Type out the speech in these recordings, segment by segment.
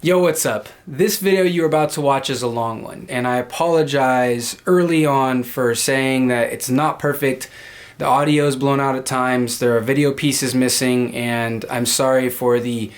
Yo, what's up? This video you're about to watch is a long one, and I apologize early on for saying that it's not perfect. The audio is blown out at times, there are video pieces missing, and I'm sorry for the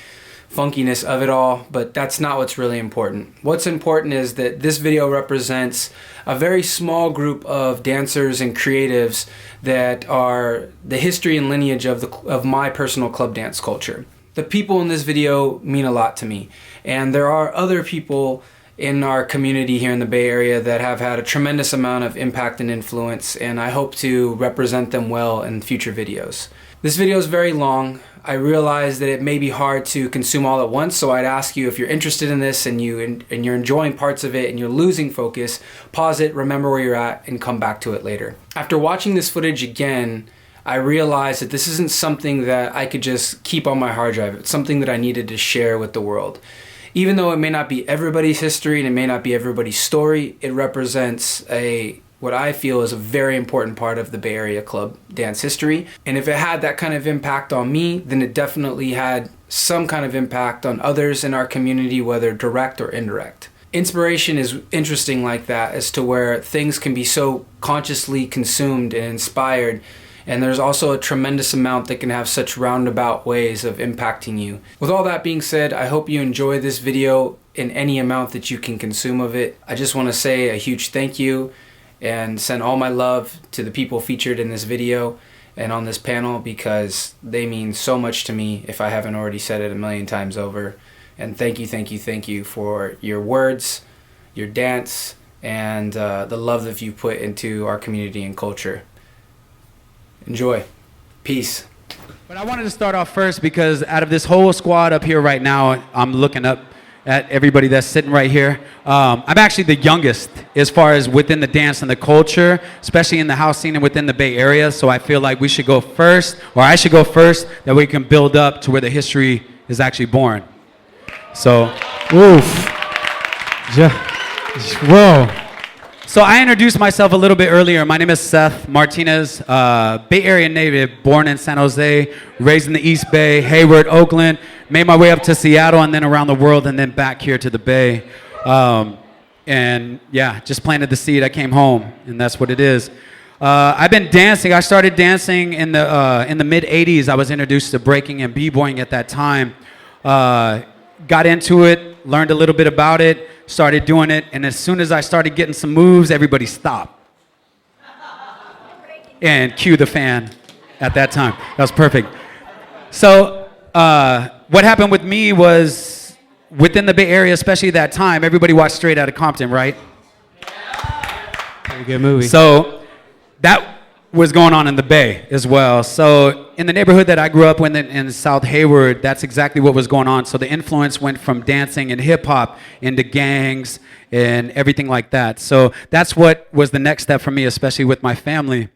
funkiness of it all, but that's not what's really important. What's important is that this video represents a very small group of dancers and creatives that are the history and lineage of my personal club dance culture. The people in this video mean a lot to me, and there are other people in our community here in the Bay Area that have had a tremendous amount of impact and influence, and I hope to represent them well in future videos. This video is very long. I realize that it may be hard to consume all at once, so I'd ask you, if you're interested in this and you're enjoying parts of it and you're losing focus, pause it, remember where you're at, and come back to it later. After watching this footage again, I realized that this isn't something that I could just keep on my hard drive. It's something that I needed to share with the world. Even though it may not be everybody's history and it may not be everybody's story, it represents what I feel is a very important part of the Bay Area club dance history. And if it had that kind of impact on me, then it definitely had some kind of impact on others in our community, whether direct or indirect. Inspiration is interesting like that, as to where things can be so consciously consumed and inspired, and there's also a tremendous amount that can have such roundabout ways of impacting you. With all that being said, I hope you enjoy this video in any amount that you can consume of it. I just want to say a huge thank you and send all my love to the people featured in this video and on this panel, because they mean so much to me if I haven't already said it a million times over. And thank you for your words, your dance, and the love that you put into our community and culture. Enjoy. Peace. But I wanted to start off first because out of this whole squad up here right now, I'm looking up at everybody that's sitting right here. I'm actually the youngest as far as within the dance and the culture, especially in the house scene and within the Bay Area. So I feel like we should go first, or I should go first, that we can build up to where the history is actually born. So, oof. Whoa. So I introduced myself a little bit earlier. My name is Seth Martinez, Bay Area native, born in San Jose, raised in the East Bay, Hayward, Oakland, made my way up to Seattle and then around the world and then back here to the Bay. And yeah, just planted the seed. I came home, and that's what it is. I've been dancing. I started dancing in the mid-'80s. I was introduced to breaking and b-boying at that time. Got into it, learned a little bit about it, started doing it, and as soon as I started getting some moves, everybody stopped. And cue the fan at that time. That was perfect. So what happened with me was, within the Bay Area, especially that time, everybody watched Straight Outta Compton, right? Pretty good movie. So that was going on in the Bay as well. So in the neighborhood that I grew up in South Hayward, that's exactly what was going on. So the influence went from dancing and hip hop into gangs and everything like that. So that's what was the next step for me, especially with my family.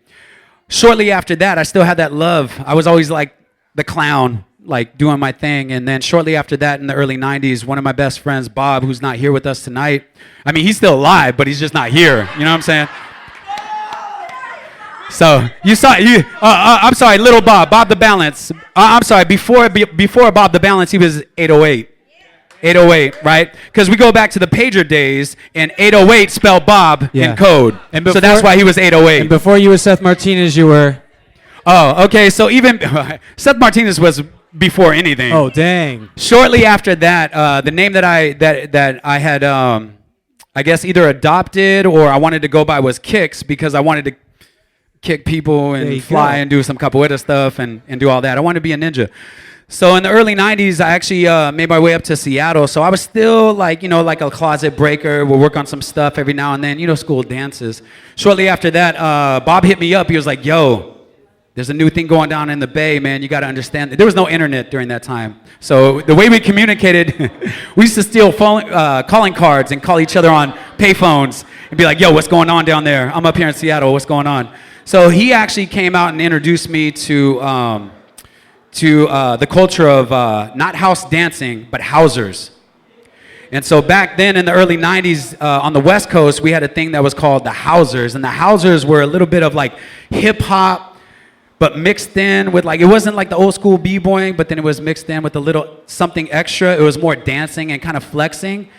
Shortly after that, I still had that love. I was always like the clown, like doing my thing. And then shortly after that, in the early 90s, one of my best friends, Bob, who's not here with us tonight. I mean, he's still alive, but he's just not here. You know what I'm saying? So you saw I'm sorry, little Bob the Balance. I'm sorry, before Bob the Balance, he was 808. 808, right? Because we go back to the pager days, and 808 spelled Bob in code. And before, so that's why he was 808. And before you were Seth Martinez, you were? Oh, okay. So even Seth Martinez was before anything. Oh, dang. Shortly after that, the name that I had, I guess either adopted or I wanted to go by was Kicks, because I wanted to kick people and fly and do some capoeira stuff and do all that. I wanted to be a ninja. So in the early 90s, I actually made my way up to Seattle. So I was still like a closet breaker. We'll work on some stuff every now and then, school dances. Shortly after that, Bob hit me up. He was like, yo, there's a new thing going down in the Bay, man. You got to understand. There was no internet during that time. So the way we communicated, we used to steal calling cards and call each other on payphones and be like, yo, what's going on down there? I'm up here in Seattle. What's going on? So he actually came out and introduced me to the culture of not house dancing, but housers. And so back then in the early 90s on the West Coast, we had a thing that was called the housers. And the housers were a little bit of like hip hop, but mixed in with like, it wasn't like the old school b-boying, but then it was mixed in with a little something extra. It was more dancing and kind of flexing.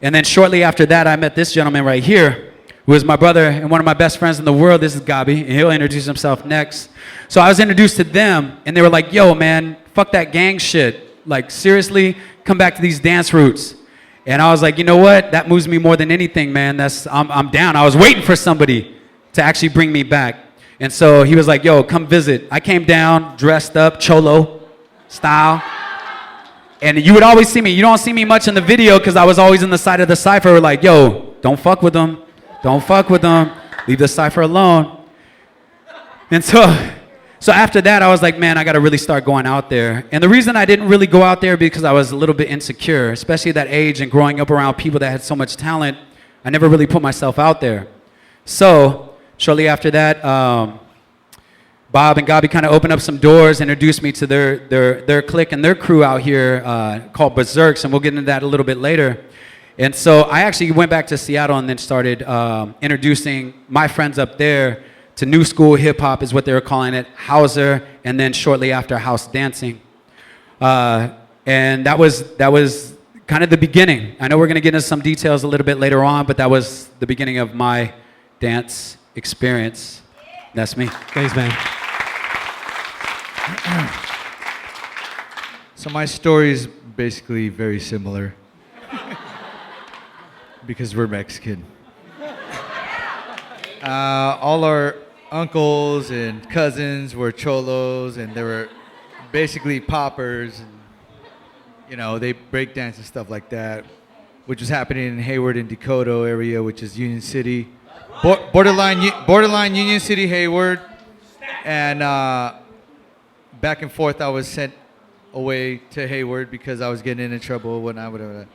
And then shortly after that, I met this gentleman right here, who is my brother and one of my best friends in the world. This is Gabi, and he'll introduce himself next. So I was introduced to them, and they were like, yo, man, fuck that gang shit. Like, seriously, come back to these dance roots. And I was like, you know what? That moves me more than anything, man. I'm down. I was waiting for somebody to actually bring me back. And so he was like, yo, come visit. I came down, dressed up, cholo style. And you would always see me. You don't see me much in the video because I was always in the side of the cypher like, yo, don't fuck with them. Don't fuck with them. Leave the cypher alone. And so after that, I was like, man, I got to really start going out there. And the reason I didn't really go out there because I was a little bit insecure, especially at that age and growing up around people that had so much talent. I never really put myself out there. So shortly after that, Bob and Gabi kind of opened up some doors, introduced me to their clique and their crew out here called Berserks, and we'll get into that a little bit later. And so I actually went back to Seattle and then started introducing my friends up there to new school hip hop is what they were calling it, Hauser, and then shortly after house dancing. And that was kind of the beginning. I know we're gonna get into some details a little bit later on, but that was the beginning of my dance experience. That's me. Thanks, man. So my story is basically very similar because we're Mexican. All our uncles and cousins were cholos, and they were basically poppers, and you know, they break dance and stuff like that, which was happening in Hayward and Dakota area, which is Union City, borderline Union City, Hayward, and back and forth. I was sent away to Hayward because I was getting into trouble when I would.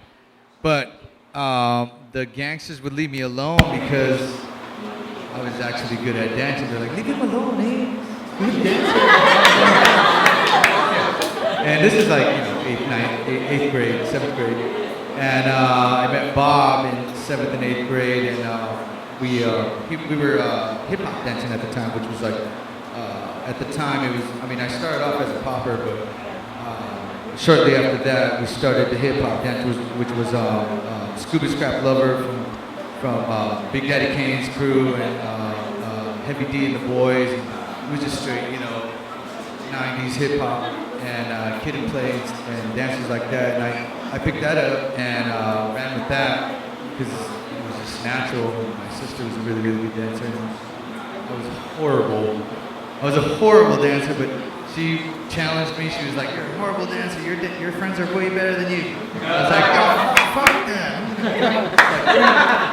But the gangsters would leave me alone because I was actually good at dancing. They're like, leave him alone, man. He's dancing. And this is like, you know, 8th grade, 7th grade. And I met Bob in 7th and 8th grade, and we were hip-hop dancing at the time, which was like, at the time it was, I mean, I started off as a popper, but shortly after that, we started the hip-hop dance, which was Scuba Scrap Lover from Big Daddy Kane's crew, and Heavy D and the Boys. It was just straight, you know, 90s hip-hop, and Kid and Play and dances like that. And I picked that up and ran with that because it was just natural. My sister was a really, really good dancer. I was horrible. I was a horrible dancer, but she challenged me. She was like, "You're a horrible dancer. Your friends are way better than you." I was like, "Oh, fuck that!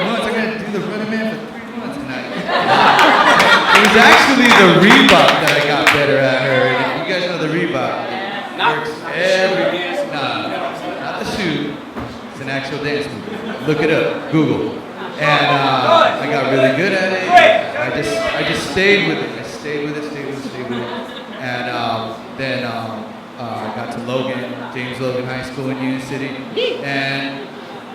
I'm gonna do the Running Man for 3 months tonight." It was actually the Reebok that I got better at her. You guys know the Reebok? Works not the shoe. It's an actual dance move. Look it up. Google. And I got really good at it. I just stayed with it. Stayed with it. And then I got to Logan, James Logan High School in Union City, and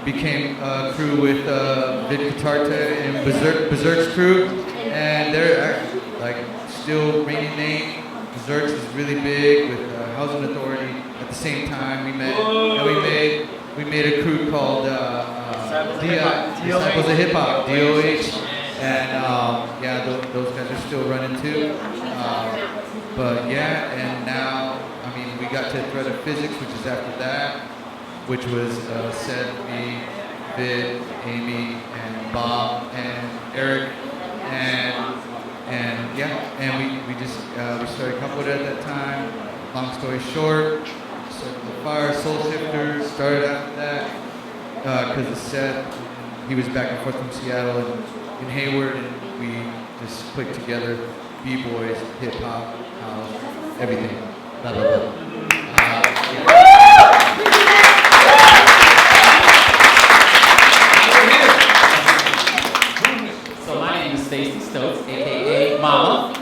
became a crew with Cotarta and Berserk's crew, and they're like still reigning name. Berserk's is really big with Housing Authority. At the same time, we met and we made a crew called Disciples of Hip Hop, DOH, and yeah, those guys are still running too. But yeah, and now, I mean, we got to Threat of Physics, which is after that, which was Seth, me, Vid, Amy, and Bob, and Eric, and yeah, and we just we started Couplet at that time. Long story short, Circle of Fire, Soul Shifters started after that because of Seth. He was back and forth from Seattle and in Hayward, and we just put together B-boys, hip hop, house, everything. Blah blah blah. So my name is Stacey Stokes, aka Mama.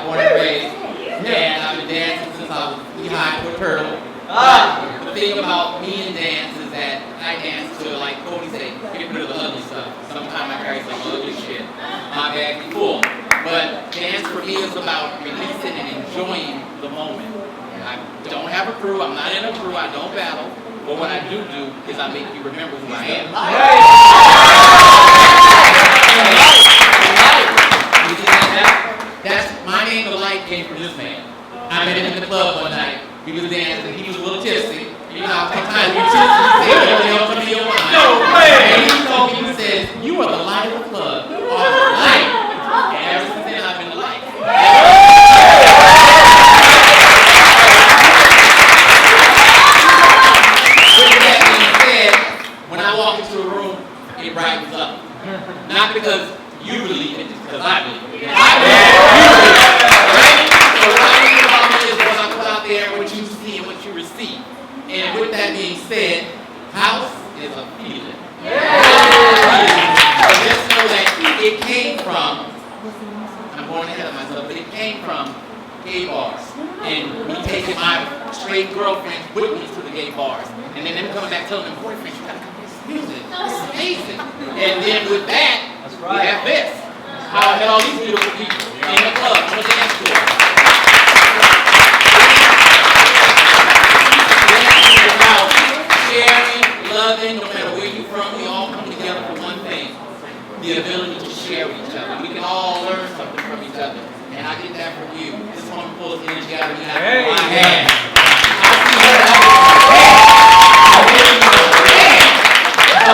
One of is about releasing and enjoying the moment. I don't have a crew, I'm not in a crew, I don't battle, but what I do is I make you remember who I am. That's my name, the light came from this man. I met him in the club one night. We was dancing, he was a little tipsy. You know, sometimes you're tipsy, you don't come to your mind. No way! And he told me, he says, you are the light of the club. You are the light. And ever since then, I've been the light. With that being said, when I walk into a room, it brightens up. Not because you believe it, it's because I believe it. I believe it. You believe it. Right? So what I think about it is what I put out there, what you see and what you receive. And with that being said, house is a feeling. So just know that it came from, I'm going ahead of myself, but it came from gay bars. And me taking my straight girlfriends with me to the gay bars. And then them coming back telling them, boyfriends, you gotta come to this music. It's amazing. And then with that, we have this. How I met all these beautiful people in the club, on the dance floor. Dancing is about sharing, loving, no matter where you're from, we all come together for one thing. The ability to share with each other. We can all learn something from each other. And I get that from you. This one pulls energy out of me. I have. I see that. So,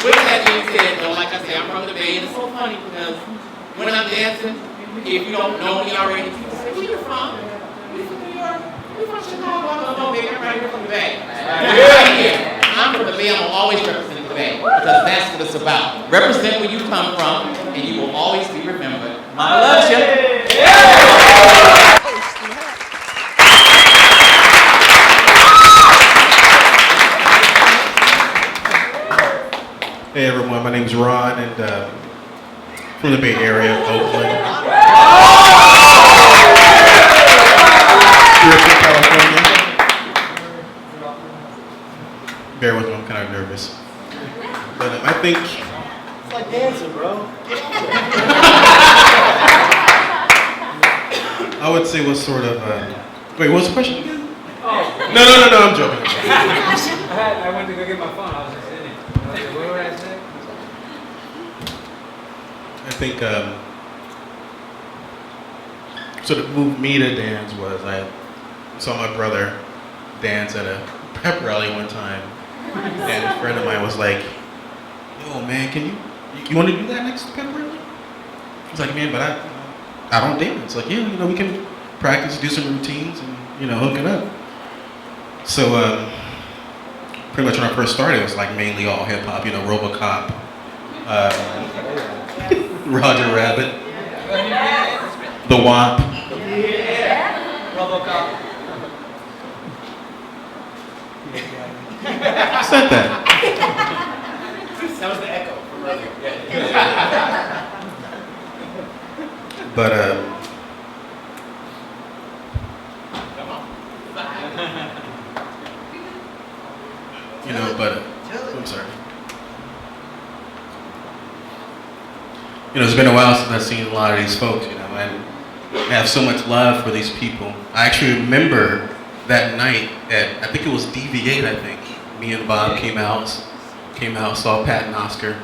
with that being said, though, like I say, I'm from the Bay, and it's so funny because when I'm dancing, if you don't know me already, people say, where you from? We're from New York. We're from Chicago. I don't know, baby. I'm right here from the Bay. Right here. I'm from the Bay. I'm always representing the Bay because that's what it's about. Represent where you come from, and you will always be remembered. Mama loves you. Hey everyone, my name is Ron and from the Bay Area, Oakland. California. Bear with me, I'm kind of nervous. But I think... It's like dancing, bro. I would say what sort of... wait, what's the question again? Oh. No, I'm joking. I went to go get my phone. I was just in it. What would I say? I think sort of moved me to dance was I saw my brother dance at a pep rally one time, and a friend of mine was like, "Yo, man, can you want to do that next pep rally?" I was like, "Man, but I don't dance." Like, yeah, we can practice, do some routines, and hook it up. So pretty much when I first started, it was like mainly all hip hop, RoboCop, Roger Rabbit, The WAP. RoboCop. Said that. That was the echo from earlier. But Come on. I'm sorry. It's been a while since I've seen a lot of these folks, and I have so much love for these people. I actually remember that night at, I think it was DV8, I think. Me and Bob came out, saw Pat and Oscar,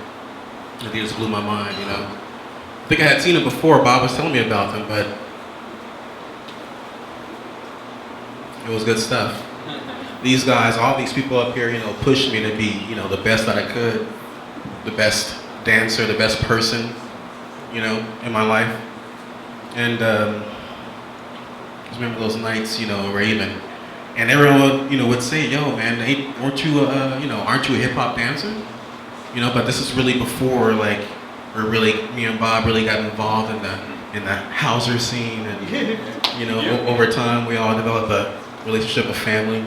and they just blew my mind, I think I had seen them before, Bob was telling me about them, but it was good stuff. These guys, all these people up here, pushed me to be, the best that I could, the best dancer, the best person, in my life. And I just remember those nights, raving. And everyone would say, "Yo, man, aren't you a hip hop dancer?" But this is really before, like, where really me and Bob really got involved in the Hauser scene, and over time we all developed a relationship, a family.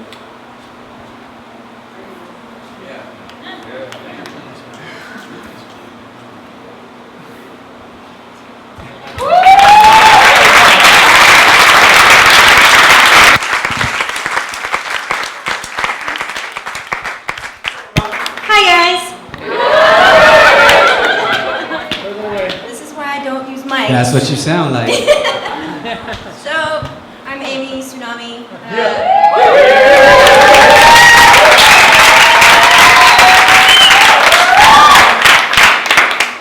That's what you sound like. So, I'm Amy, Tsunami.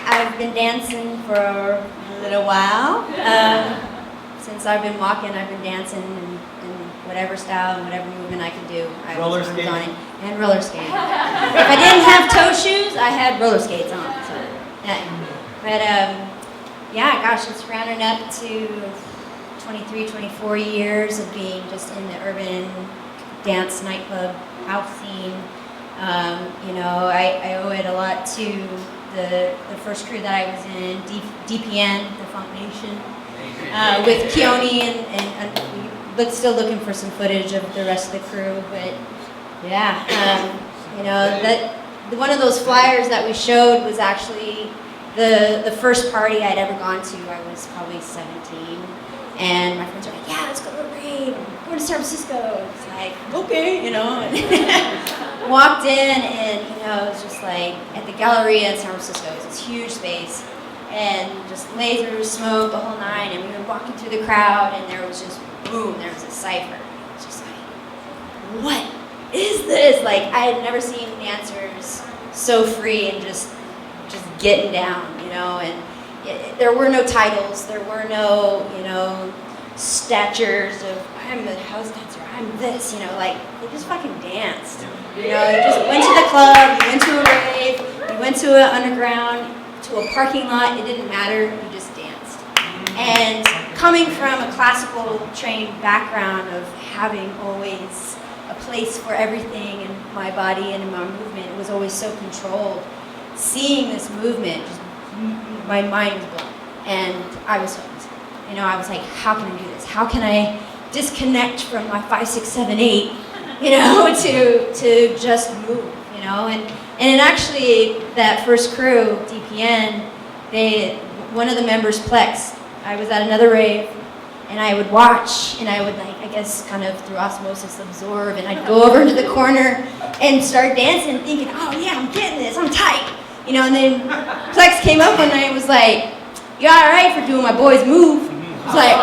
I've been dancing for a little while. Since I've been walking, I've been dancing in whatever style and whatever movement I could do. I was on it. And roller skating. If I didn't have toe shoes, I had roller skates on. So, yeah. But yeah, gosh, it's rounding up to 23, 24 years of being just in the urban dance nightclub house scene. You know, I owe it a lot to the first crew that I was in, DPN, the Funk Nation, with Keone, and we still looking for some footage of the rest of the crew. But yeah, you know, one of those flyers that we showed was actually the first party I'd ever gone to. I was probably 17, and my friends were like, "Yeah, let's go to a rave. We're going to San Francisco." It's like, okay, you know. And walked in, and you know, it was just like at the Galleria in San Francisco. It was this huge space, and just lasers, smoke, the whole nine. And we were walking through the crowd, and there was just boom, there was a cipher. It was just like, what is this? Like, I had never seen dancers so free and just getting down, you know. And there were no titles, there were no, you know, statures of I'm a house dancer, I'm this, you know. Like, they just fucking danced. You know, you just went to the club, you went to a rave, you went to an underground, to a parking lot. It didn't matter. You just danced. And coming from a classical trained background of having always a place for everything in my body and in my movement, it was always so controlled. Seeing this movement, just, my mind was blown, and I was hooked. You know, I was like, how can I do this? How can I disconnect from my 5, 6, 7, 8, you know, to just move, you know? And actually, that first crew, DPN, one of the members, Plex, I was at another rave, and I would watch, and I would, like, I guess, kind of through osmosis absorb, and I'd go over into the corner and start dancing, thinking, oh yeah, I'm getting this, I'm tight. You know, and then Plex came up one night and was like, you all right for doing my boy's move? I was like,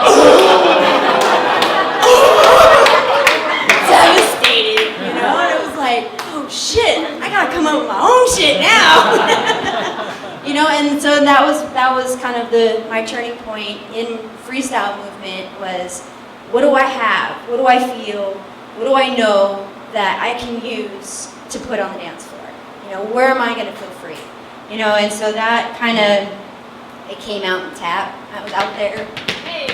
devastated, you know, and it was like, oh shit, I gotta come up with my own shit now. You know, and so that was kind of my turning point in freestyle movement was, what do I have? What do I feel? What do I know that I can use to put on the dance floor? You know, where am I gonna feel free? You know, and so that kind of, it came out in tap. I was out there, hey,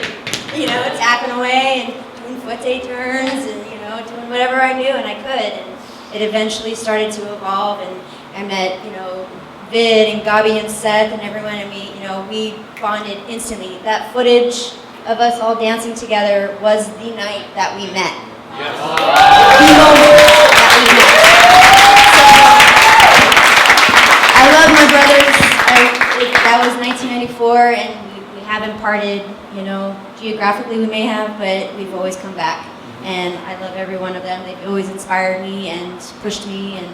you know, tapping away and doing footte turns and, you know, doing whatever I knew and I could. And it eventually started to evolve, and I met, you know, Vid and Gabi and Seth and everyone, and we bonded instantly. That footage of us all dancing together was the night that we met. Yes. The moment that we met. So, I love my brothers. That was 1994, and we haven't parted, you know, geographically we may have, but we've always come back. And I love every one of them. They've always inspired me and pushed me, and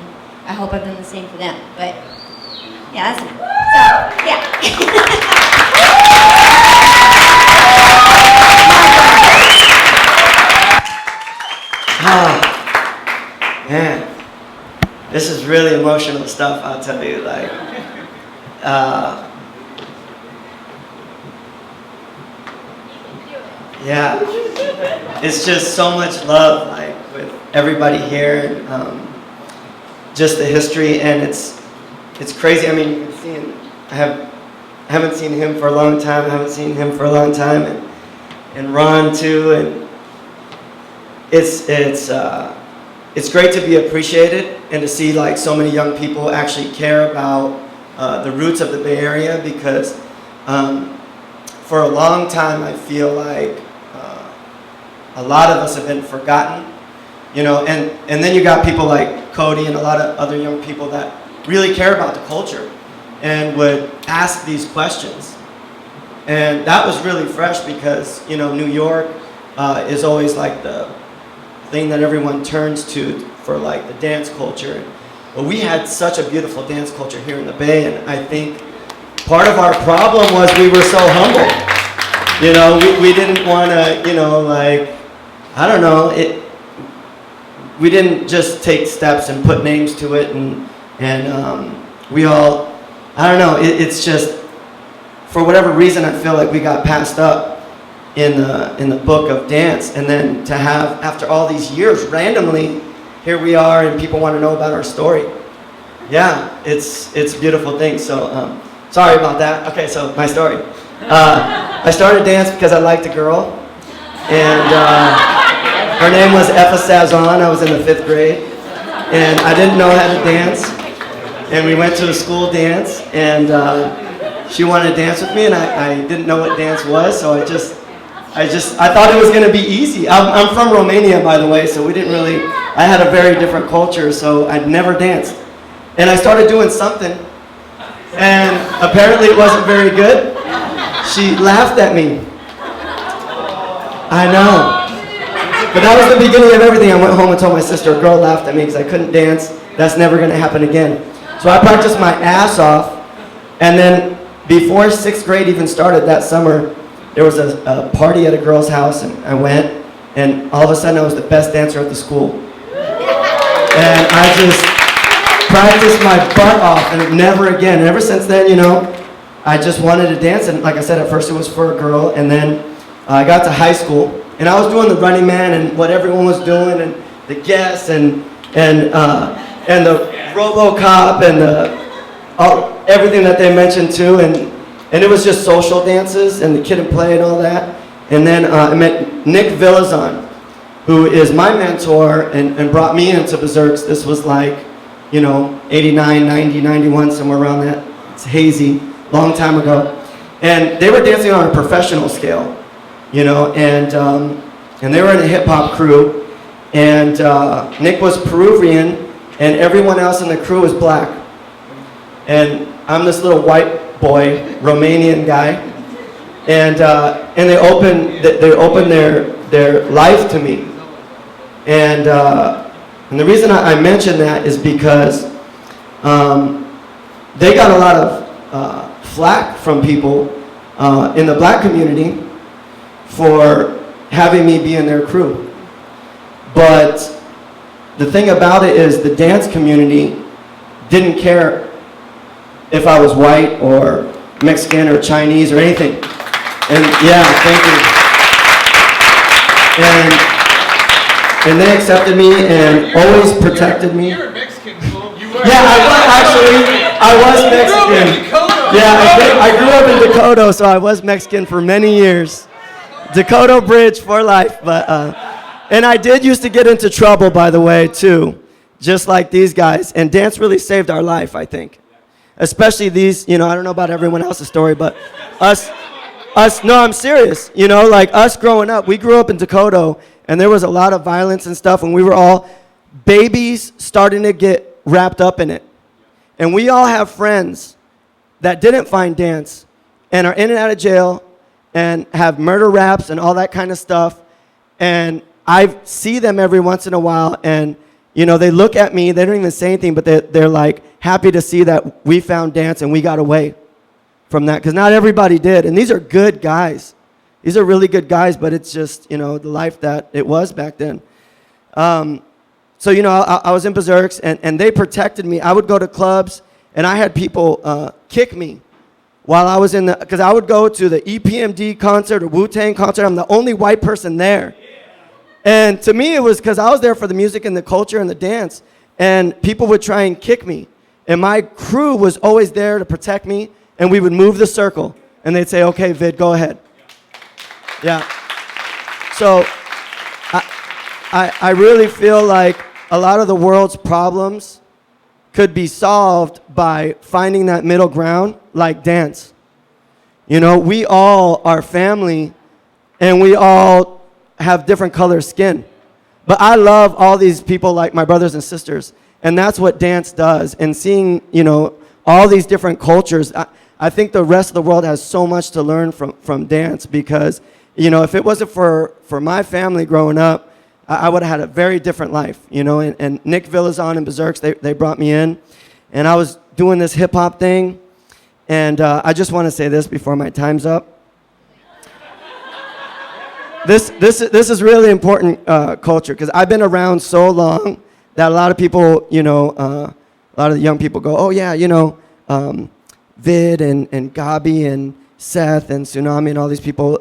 I hope I've done the same for them. But yeah, that's it. So, yeah. Oh, man. This is really emotional stuff, I'll tell you. Like, yeah, it's just so much love, like, with everybody here, just the history, and it's crazy. I mean, you can see, I haven't seen him for a long time. And Ron too, and it's great to be appreciated and to see, like, so many young people actually care about the roots of the Bay Area, because for a long time I feel like a lot of us have been forgotten, you know, and then you got people like Cody and a lot of other young people that really care about the culture and would ask these questions. And that was really fresh because, you know, New York is always like the thing that everyone turns to for, like, the dance culture. But we had such a beautiful dance culture here in the Bay, and I think part of our problem was we were so humble. You know, we didn't want to, you know, like, I don't know, we didn't just take steps and put names to it, and we all, I don't know, it's just, for whatever reason, I feel like we got passed up in the book of dance, and then to have, after all these years, randomly, here we are, and people want to know about our story. Yeah, it's a beautiful thing. So, sorry about that. Okay, so my story. I started dance because I liked a girl, and her name was Effa Sazon. I was in the 5th grade, and I didn't know how to dance, and we went to a school dance, and she wanted to dance with me, and I didn't know what dance was, so I thought it was going to be easy. I'm from Romania, by the way, so we didn't really, I had a very different culture, so I'd never danced. And I started doing something, and apparently it wasn't very good. She laughed at me. I know. But that was the beginning of everything. I went home and told my sister, a girl laughed at me because I couldn't dance. That's never going to happen again. So I practiced my ass off, and then before 6th grade even started that summer, there was a party at a girl's house, and I went, and all of a sudden I was the best dancer at the school. And I just practiced my butt off, and never again. And ever since then, you know, I just wanted to dance, and like I said, at first it was for a girl, and then I got to high school, and I was doing the Running Man and what everyone was doing, and the Guess, and the RoboCop, and everything that they mentioned too, and it was just social dances, and the Kid and Play and all that. And then I met Nick Villazon, who is my mentor, and brought me into Berserks. This was like, you know, 89, 90, 91, somewhere around that. It's hazy, long time ago. And they were dancing on a professional scale, you know, and they were in a hip hop crew, and Nick was Peruvian, and everyone else in the crew was black. And I'm this little white boy, Romanian guy, and they opened their life to me, and the reason I mention that is because they got a lot of flack from people in the black community for having me be in their crew. But the thing about it is the dance community didn't care if I was white or Mexican or Chinese or anything. And yeah, thank you. And they accepted me and always protected me. You're a Mexican, fool. You were. Yeah, I was Mexican. Yeah, I grew up in Dakota, so I was Mexican for many years. Dakota Bridge for life. But and I did used to get into trouble, by the way, too, just like these guys. And dance really saved our life, I think. Especially these, you know, I don't know about everyone else's story, but us, no, I'm serious. You know, like us growing up, we grew up in Dakota, and there was a lot of violence and stuff, and we were all babies starting to get wrapped up in it. And we all have friends that didn't find dance and are in and out of jail and have murder raps and all that kind of stuff. And I see them every once in a while, and you know, they look at me, they don't even say anything, but they're like happy to see that we found dance and we got away from that, because not everybody did. And these are good guys. These are really good guys, but it's just, you know, the life that it was back then. So, you know, I was in Berserks, and they protected me. I would go to clubs, and I had people kick me while I was in the, because I would go to the EPMD concert or Wu-Tang concert. I'm the only white person there. And to me, it was because I was there for the music and the culture and the dance. And people would try and kick me. And my crew was always there to protect me. And we would move the circle. And they'd say, okay, Vid, go ahead. Yeah. So I really feel like a lot of the world's problems could be solved by finding that middle ground, like dance. You know, we all are family. And we all have different color skin. But I love all these people like my brothers and sisters. And that's what dance does. And seeing, you know, all these different cultures, I think the rest of the world has so much to learn from dance, because, you know, if it wasn't for my family growing up, I would have had a very different life, you know. And Nick Villazon and Berserks, they brought me in. And I was doing this hip-hop thing. And I just want to say this before my time's up. this is really important culture, because I've been around so long that a lot of people, a lot of the young people go, oh yeah, Vid and Gabi and Seth and Tsunami and all these people,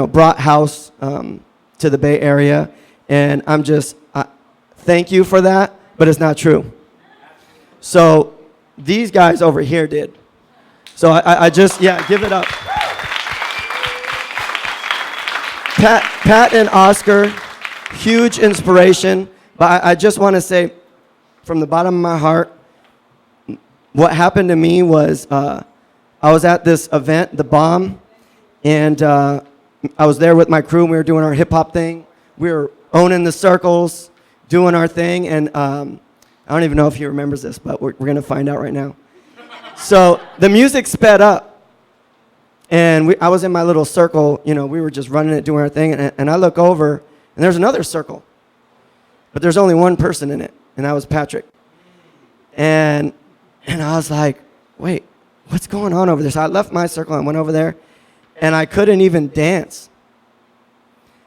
brought house to the Bay Area, and I'm just thank you for that, but it's not true. So these guys over here did. So I just, give it up. Pat and Oscar, huge inspiration. But I just want to say, from the bottom of my heart, what happened to me was I was at this event, The Bomb, and I was there with my crew. And we were doing our hip-hop thing. We were owning the circles, doing our thing. And I don't even know if he remembers this, but we're going to find out right now. So the music sped up. And I was in my little circle, we were just running it, doing our thing, and I look over, and there's another circle. But there's only one person in it, and that was Patrick. And I was like, wait, what's going on over there? So I left my circle and went over there, and I couldn't even dance.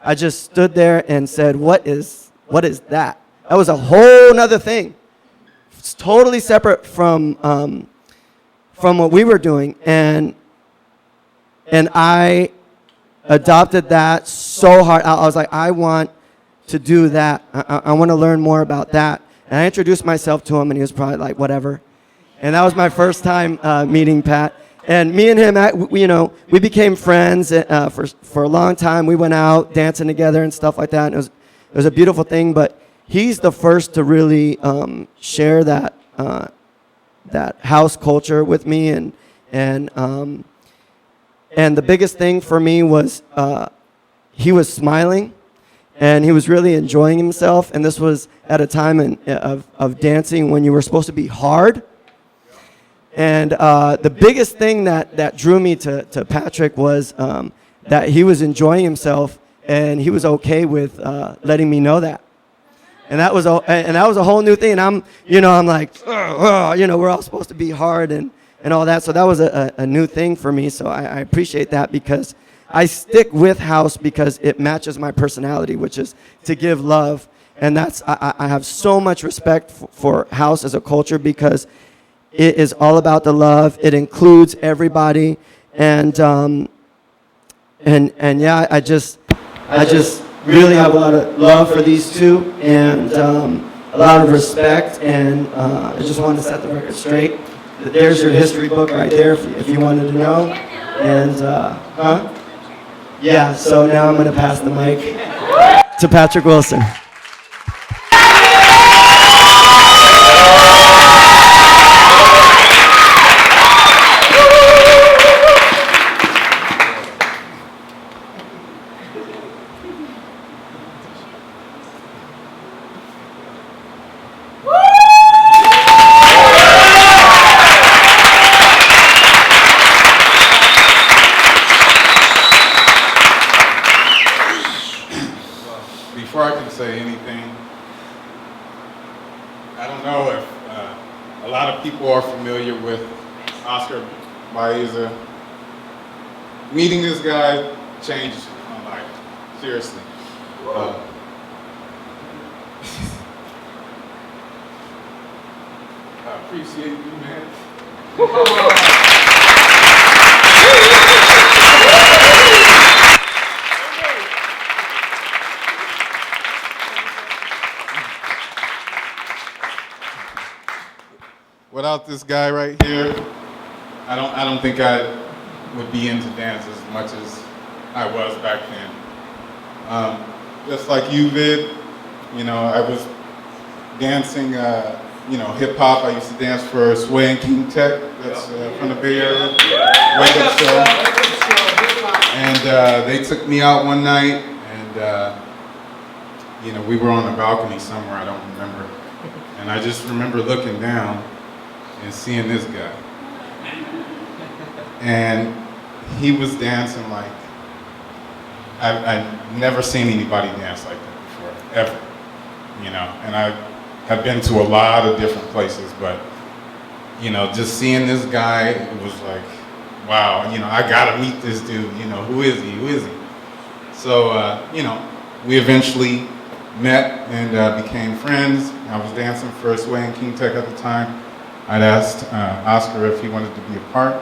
I just stood there and said, what is that? That was a whole nother thing. It's totally separate from what we were doing. And I adopted that so hard. I was like, I want to do that. I want to learn more about that. And I introduced myself to him, and he was probably like, whatever. And that was my first time meeting Pat. And me and him, we became friends for a long time. We went out dancing together and stuff like that. And it was a beautiful thing. But he's the first to really share that house culture with me. And the biggest thing for me was he was smiling, and he was really enjoying himself. And this was at a time of dancing when you were supposed to be hard. And the biggest thing that drew me to Patrick was that he was enjoying himself, and he was okay with letting me know that. And that was a whole new thing. And I'm like, we're all supposed to be hard and all that. So that was a new thing for me. So I appreciate that, because I stick with house because it matches my personality, which is to give love. And I have so much respect for house as a culture, because it is all about the love. It includes everybody. And yeah, I just really have a lot of love for these two, and a lot of respect. And I just wanted to set the record straight. There's your history book right there if you wanted to know. And, yeah, so now I'm going to pass the mic to Patrick Wilson. Before I can say anything, I don't know if a lot of people are familiar with Oscar Baeza. Meeting this guy changed my life, seriously. I appreciate you, man. Without this guy right here, I don't think I would be into dance as much as I was back then. Just like you, Vid, I was dancing, hip hop. I used to dance for Sway and King Tech. That's from the Bay Area. Wake Up Show. And they took me out one night, and we were on a balcony somewhere. I don't remember. And I just remember looking down and seeing this guy. And he was dancing like, I've never seen anybody dance like that before, ever. And I have been to a lot of different places, but, just seeing this guy, it was like, wow, I gotta meet this dude, who is he? So, you know, we eventually met and became friends. I was dancing first way in King Tech at the time. I'd asked Oscar if he wanted to be a part,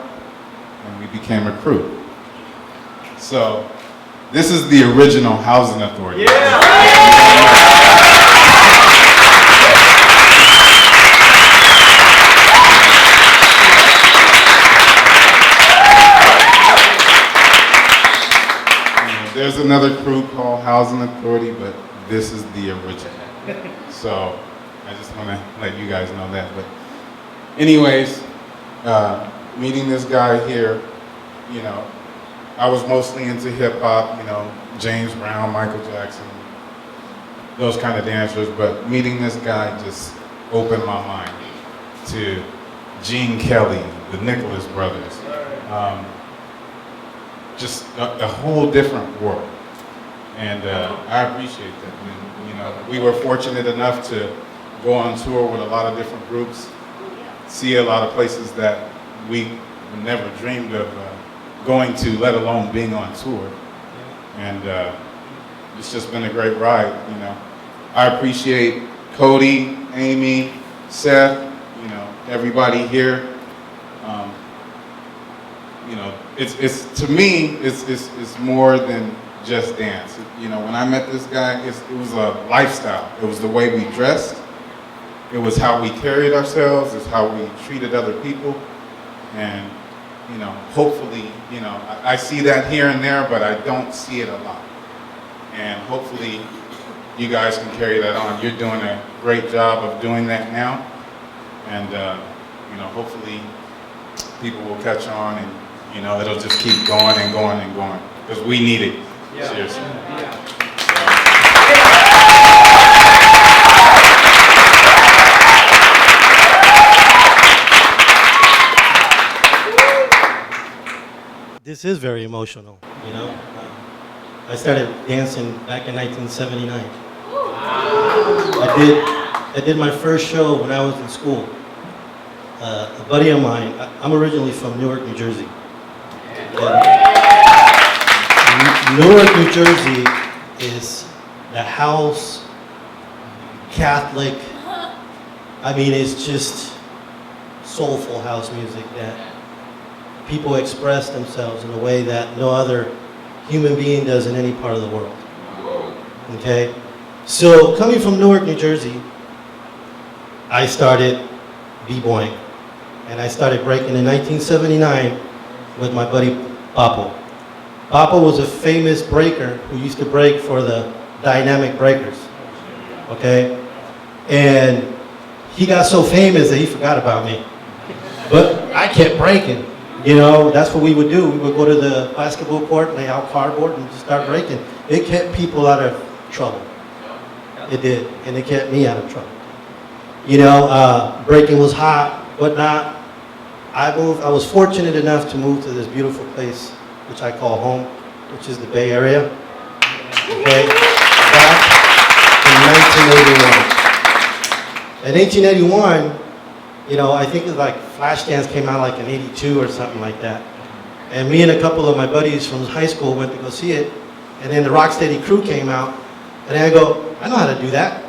and we became a crew. So, this is the original Housing Authority. There's another crew called Housing Authority, but this is the original. So I just want to let you guys know that. But anyways, meeting this guy here, you know, I was mostly into hip hop, you know, James Brown, Michael Jackson, those kind of dancers. But meeting this guy just opened my mind to Gene Kelly, the Nicholas brothers. Just a whole different world, and I appreciate that. And, you know, we were fortunate enough to go on tour with a lot of different groups, see a lot of places that we never dreamed of going to, let alone being on tour. And it's just been a great ride. You know, I appreciate Cody, Amy, Seth, you know, everybody here. You know, it's to me, it's more than just dance. You know, when I met this guy, it was a lifestyle. It was the way we dressed. It was how we carried ourselves. It's how we treated other people. And, you know, hopefully, you know, I see that here and there, but I don't see it a lot. And hopefully, you guys can carry that on. You're doing a great job of doing that now. And, you know, hopefully, people will catch on, and you know, it'll just keep going and going and going, because we need it. Seriously. This is very emotional, you know. I started dancing back in 1979. I did my first show when I was in school. A buddy of mine, I'm originally from Newark, New Jersey. Newark, New Jersey is the house, Catholic, I mean, it's just soulful house music that people express themselves in a way that no other human being does in any part of the world. Okay? So, coming from Newark, New Jersey, I started b-boying. And I started breaking in 1979 with my buddy Papo. Papo was a famous breaker who used to break for the Dynamic Breakers, okay? And he got so famous that he forgot about me. But I kept breaking, you know, that's what we would do. We would go to the basketball court, lay out cardboard, and just start breaking. It kept people out of trouble. It did, and it kept me out of trouble. You know, breaking was hot, whatnot. I was fortunate enough to move to this beautiful place, which I call home, which is the Bay Area, okay, back in 1981. In 1881, you know, I think it's like Flashdance came out like in 82 or something like that. And me and a couple of my buddies from high school went to go see it, and then the Rocksteady crew came out, and I go, I know how to do that.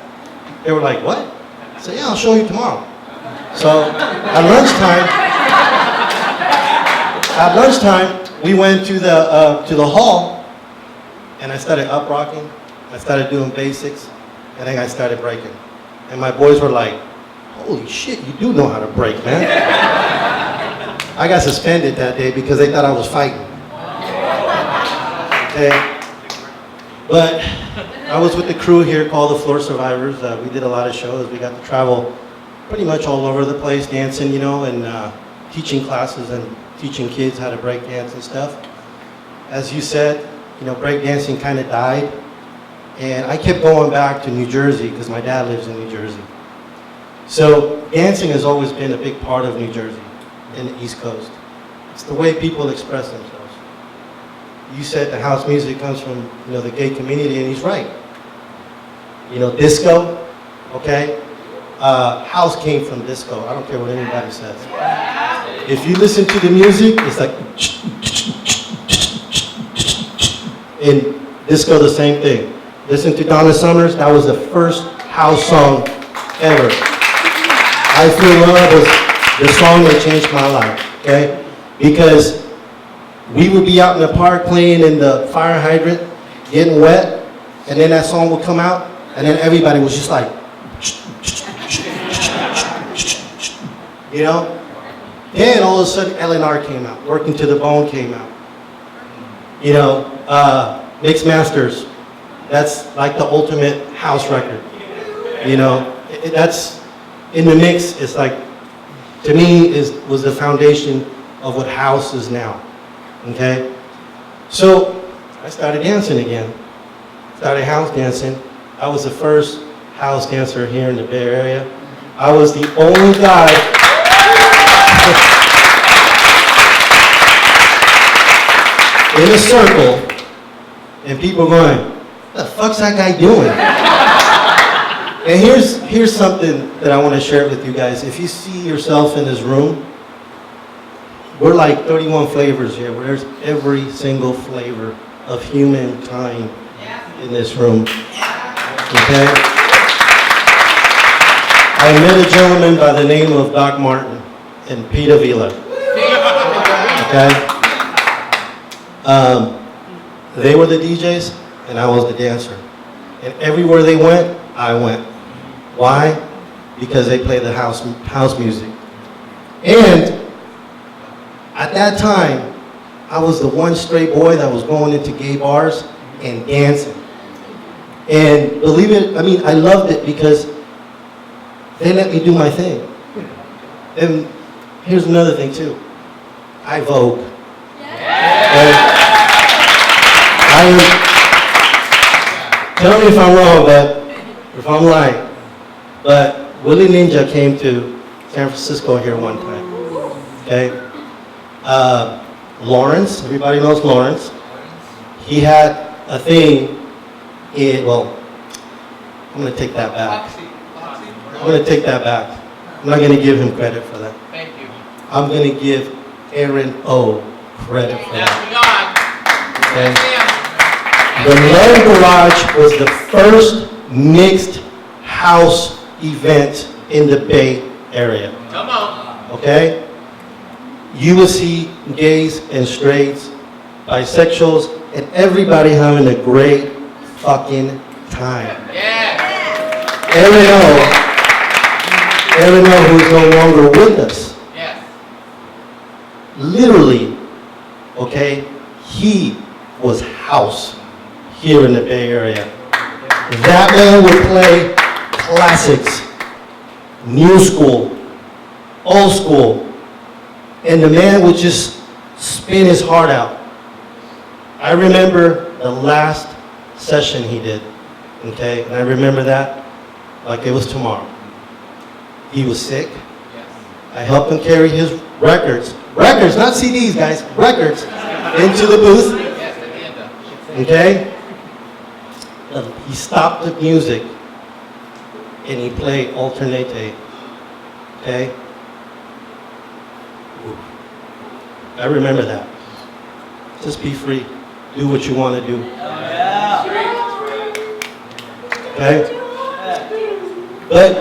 They were like, what? I said, yeah, I'll show you tomorrow. So at lunchtime, we went to the hall, and I started up rocking. I started doing basics, and then I started breaking. And my boys were like, holy shit, you do know how to break, man. I got suspended that day because they thought I was fighting. Okay. But I was with the crew here called the Floor Survivors. We did a lot of shows. We got to travel pretty much all over the place dancing, you know, and teaching classes and teaching kids how to break dance and stuff. As you said, you know, break dancing kind of died. And I kept going back to New Jersey because my dad lives in New Jersey. So dancing has always been a big part of New Jersey and the East Coast. It's the way people express themselves. You said the house music comes from, you know, the gay community, and he's right. You know, disco, okay? House came from disco. I don't care what anybody says. If you listen to the music, it's like, and Disco, the same thing. Listen to Donna Summers, that was the first house song ever. I Feel Love was the song that changed my life, okay? Because we would be out in the park playing in the fire hydrant, getting wet, and then that song would come out, and then everybody was just like, you know? Then all of a sudden LNR came out, Working to the Bone came out. You know, Mix Masters, that's like the ultimate house record. You know, that's, in the mix, it's like, to me, was the foundation of what house is now, okay? So, I started dancing again. Started house dancing. I was the first house dancer here in the Bay Area. I was the only guy in a circle, and people going, what the fuck's that guy doing? And here's something that I want to share with you guys. If you see yourself in this room, we're like 31 flavors here, where there's every single flavor of humankind in this room. Okay? I met a gentleman by the name of Doc Martin and Pete Avila. Okay? They were the DJs, and I was the dancer. And everywhere they went, I went. Why? Because they play the house music. And at that time, I was the one straight boy that was going into gay bars and dancing. And believe it, I mean, I loved it because they let me do my thing. And here's another thing too. I Vogue. Tell me if I'm wrong, but if I'm right. But Willie Ninja came to San Francisco here one time. Okay? Lawrence, everybody knows Lawrence. He had a thing well, I'm going to take that back. I'm going to take that back. I'm not going to give him credit for that. Thank you. I'm going to give Aaron O credit for that. Okay? The Love Garage was the first mixed house event in the Bay Area. Come on. Okay? You will see gays and straights, bisexuals, and everybody having a great fucking time. Yeah. Aaron O, who is no longer with us. Yes. Literally, okay, he was house here in the Bay Area. That man would play classics, new school, old school, and the man would just spin his heart out. I remember the last session he did, okay, and I remember that like it was tomorrow. He was sick. I helped him carry his records, not CDs, guys, records, into the booth, okay? He stopped the music and he played Alternate, okay? I remember that. Just be free. Do what you want to do. Okay? But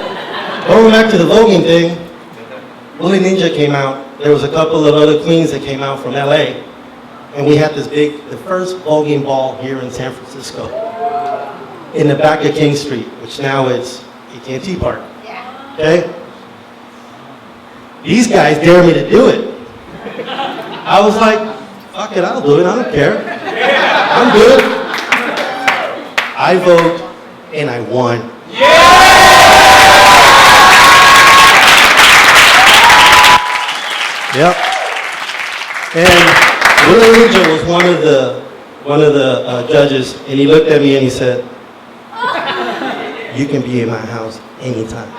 going back to the voguing thing, Willie Ninja came out. There was a couple of other queens that came out from LA. And we had this the first voguing ball here in San Francisco. In the back of King Street, which now is AT&T Park. Okay? These guys dare me to do it. I was like, fuck it, I'll do it, I don't care. I'm good. I vote and I won. Yep. And Willie Ninja was one of the judges, and he looked at me and he said, "You can be in my house anytime."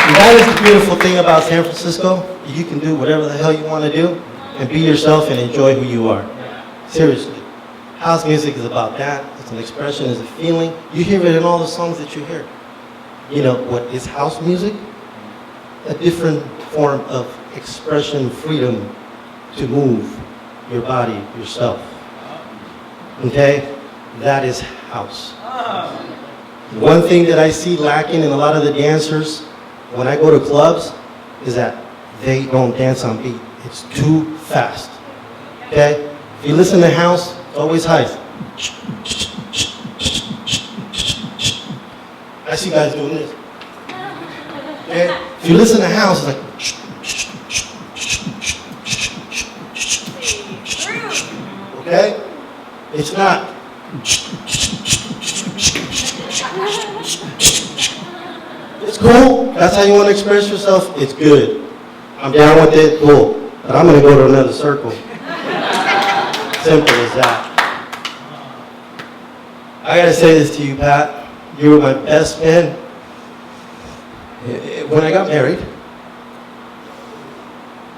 And that is the beautiful thing about San Francisco. You can do whatever the hell you want to do and be yourself and enjoy who you are. Seriously. House music is about that. It's an expression, it's a feeling. You hear it in all the songs that you hear. You know, what is house music? A different form of expression, freedom to move, your body, yourself. Okay? That is house. One thing that I see lacking in a lot of the dancers when I go to clubs is that they don't dance on beat. It's too fast. Okay? If you listen to house, it's always high. I see guys doing this. Okay? If you listen to house, it's like okay? It's not. It's cool. That's how you want to express yourself. It's good. I'm down with it. Cool. But I'm going to go to another circle. Simple as that. I got to say this to you, Pat. You were my best man. When I got married,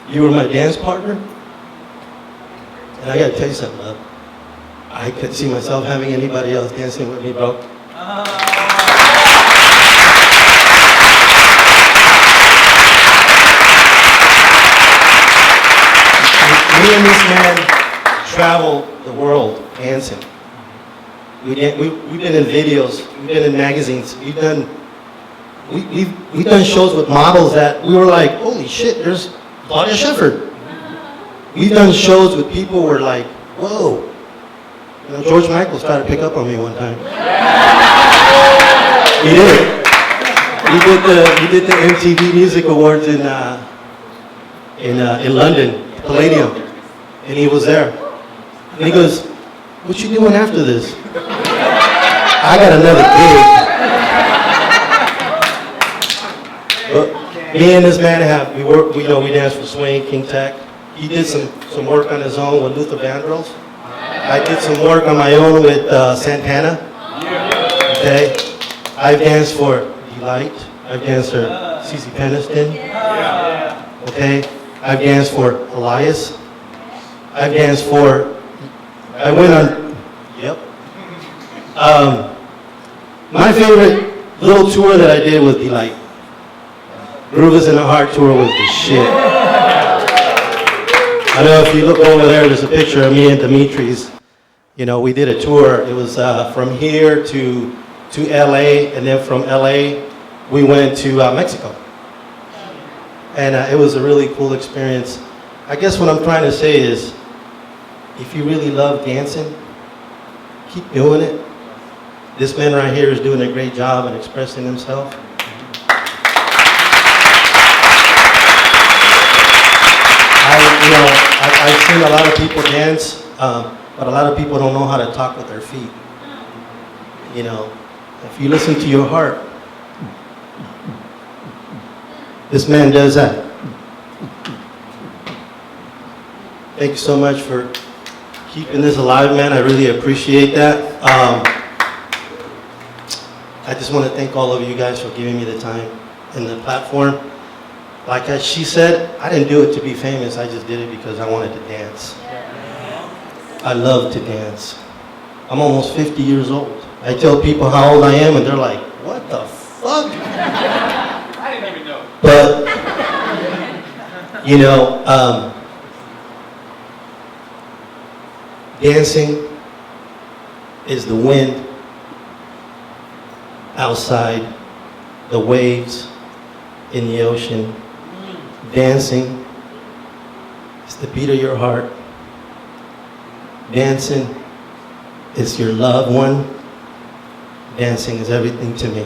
you were my dance partner. And I got to tell you something, love. I couldn't see myself having anybody else dancing with me, bro. Me and this man travel the world dancing. We've been in videos, we've been in magazines, we've done shows with models that we were like, holy shit, there's Claudia Schiffer. We've done shows with people who were like, whoa. You know, George Michael's tried to pick up on me one time. He did. We did the MTV Music Awards in London, Palladium, and he was there. And he goes, "What you doing after this?" I got another gig. But me and this man we danced for Swing, King Tech. He did some work on his own with Luther Vandross. I did some work on my own with Santana. Okay. I've danced for Delight. I've danced for Cece Peniston. Okay. I've danced for Elias. I've danced for. I went on. Yep. My favorite little tour that I did was Delight. Groove is in the Heart tour was the shit. I don't know if you look over there, there's a picture of me and Dimitri's. You know, we did a tour. It was from here to LA, and then from LA, we went to Mexico. And it was a really cool experience. I guess what I'm trying to say is, if you really love dancing, keep doing it. This man right here is doing a great job in expressing himself. I've seen a lot of people dance, but a lot of people don't know how to talk with their feet. You know, if you listen to your heart, this man does that. Thank you so much for keeping this alive, man. I really appreciate that. I just want to thank all of you guys for giving me the time and the platform. Like she said, I didn't do it to be famous. I just did it because I wanted to dance. I love to dance. I'm almost 50 years old. I tell people how old I am, and they're like, what the fuck? I didn't even know. But, you know, dancing is the wind outside, the waves in the ocean. Dancing is the beat of your heart. Dancing is your loved one. Dancing is everything to me.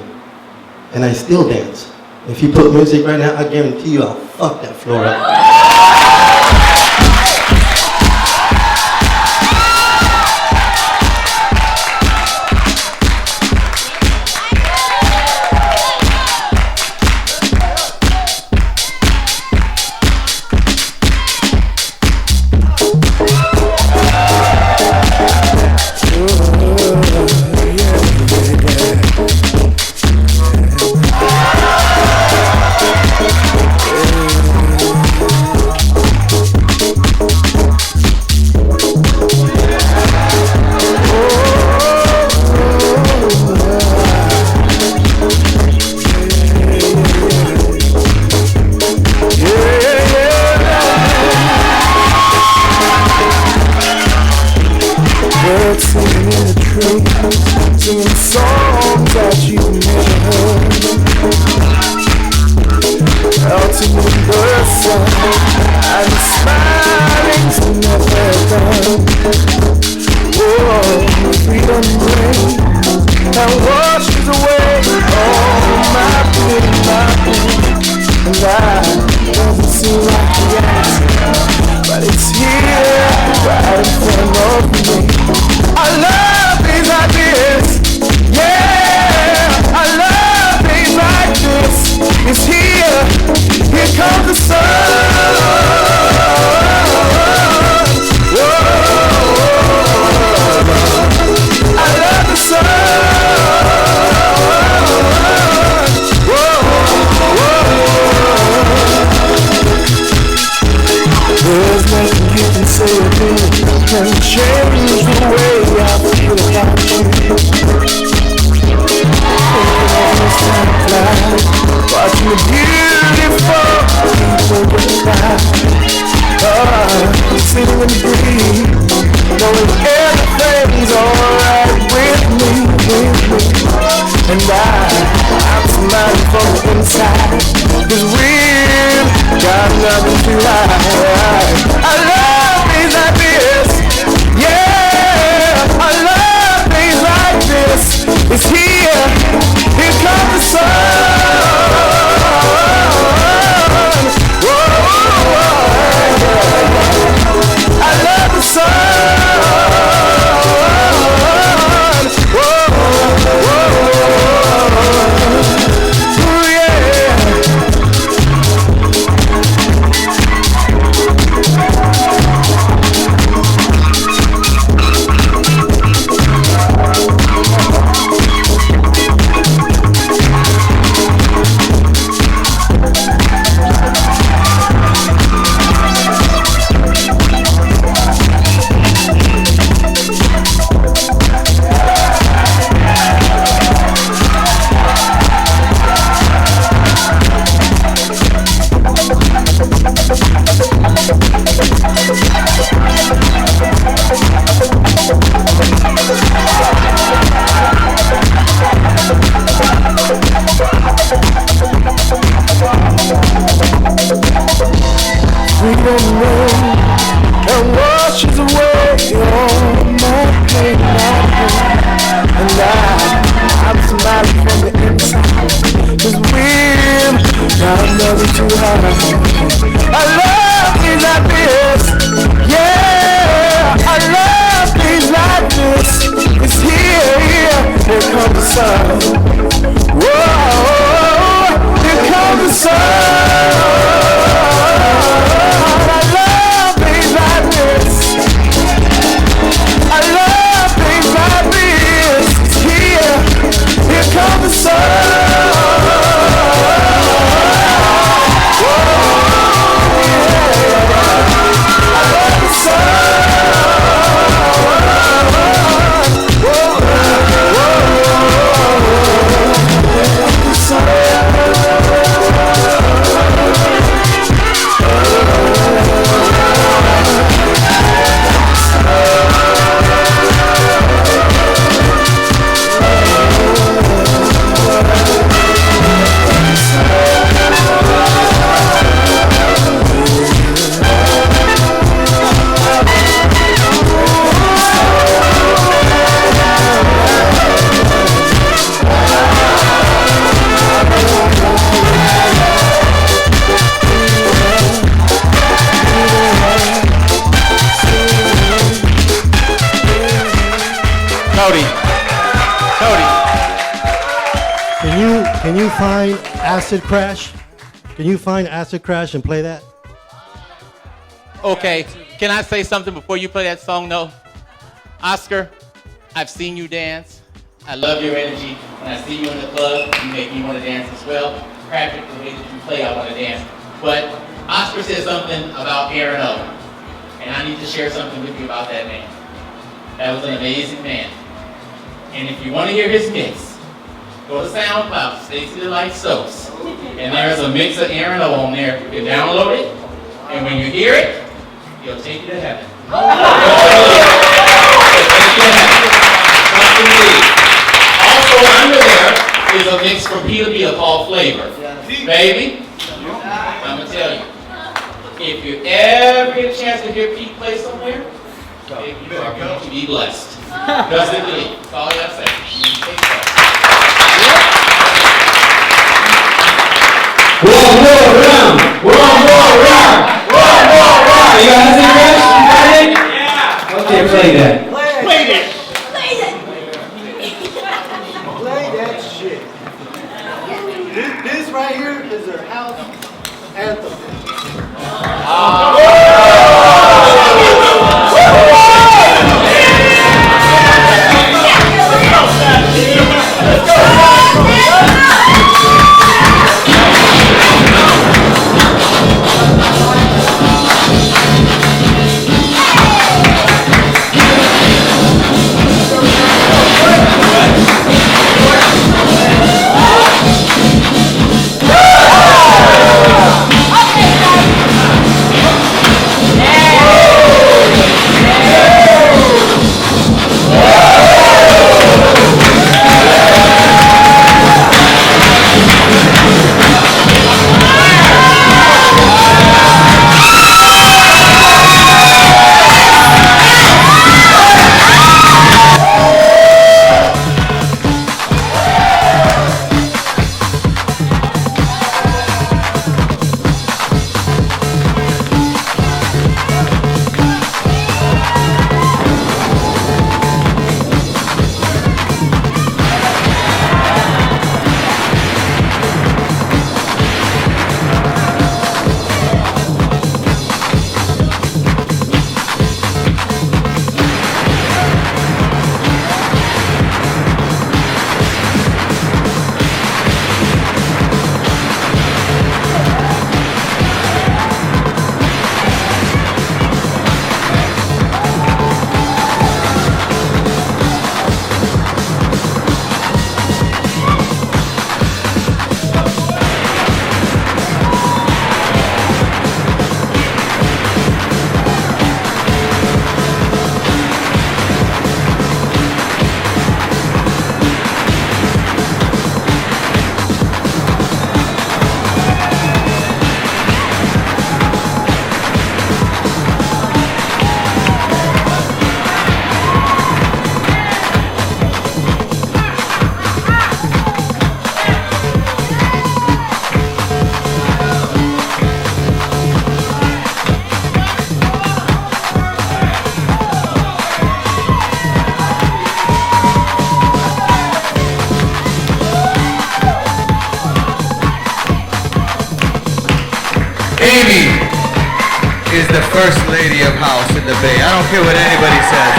And I still dance. If you put music right now, I guarantee you I'll fuck that floor up. sun. I'm smiling to never done. Oh, freedom rain that washes away all my pain, and doesn't seem like reality, but it's here right in front of me. I love things like this, yeah. I love things like this. It's here comes the sun. Whoa. I love the sun. There's nothing you can say or do can change the way I feel about you. Watching the beautiful people go by, sitting and breathe, knowing everything's alright with me, and I'm smiling from the inside, 'cause we've got nothing to hide. I love things like this, yeah, I love things like this. It's here comes the sun. Whoa, I love the sun. Ooh, yeah. Freedom rain that washes away all my pain, and I'm smiling from the inside, 'cause we've got nothing to hide. I love things like this, yeah, I love things like this. It's here comes the sun. Whoa, here comes the sun. Come the sun. Whoa, yeah. I love the sun. Whoa, the sun. Can you find Acid Crash? Can you find Acid Crash and play that? Okay, can I say something before you play that song, though? Oscar, I've seen you dance. I love your energy. When I see you in the club, you make me want to dance as well. Patrick, the way that you play, I want to dance. But Oscar said something about Aaron O. And I need to share something with you about that man. That was an amazing man. And if you want to hear his mix, go to SoundCloud, Stacey the Light Soaps. And there's a mix of Aaron O on there. You can download it. And when you hear it, he'll take you to heaven. Also under there is a mix from P2B called Flavor. Baby, I'm going to tell you, If you ever get a chance to hear Pete play somewhere, you are going to be blessed. Doesn't believe. That's all I gotta say. Take care. One more round. One more round. One more round. You guys any questions? You got it? Yeah. Okay, play that. Play that. Play that shit. This right here is their house anthem. Is the first lady of house in the Bay. I don't care what anybody says.